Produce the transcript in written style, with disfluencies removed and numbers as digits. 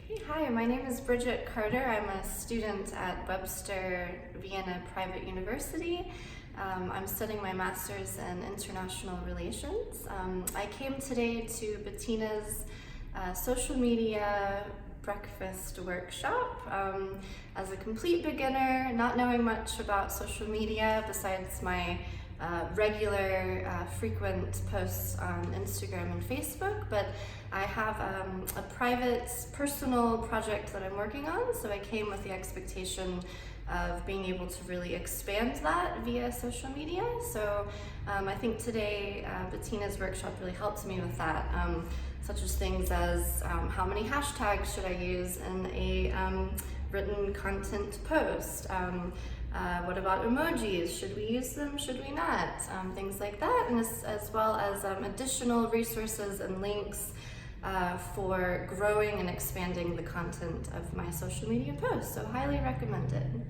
Hey, hi, my name is Bridget Carter. I'm a student at Webster Vienna Private University. I'm studying my master's in international relations. I came today to Bettina's social media breakfast workshop as a complete beginner, not knowing much about social media besides my regular frequent posts on Instagram and Facebook, but I have a private personal project that I'm working on, so I came with the expectation of being able to really expand that via social media. So I think today Bettina's workshop really helped me with that, such as things as how many hashtags should I use in a written content post? What about emojis? Should we use them? Should we not? Things like that, and as well as additional resources and links for growing and expanding the content of my social media posts. So highly recommended.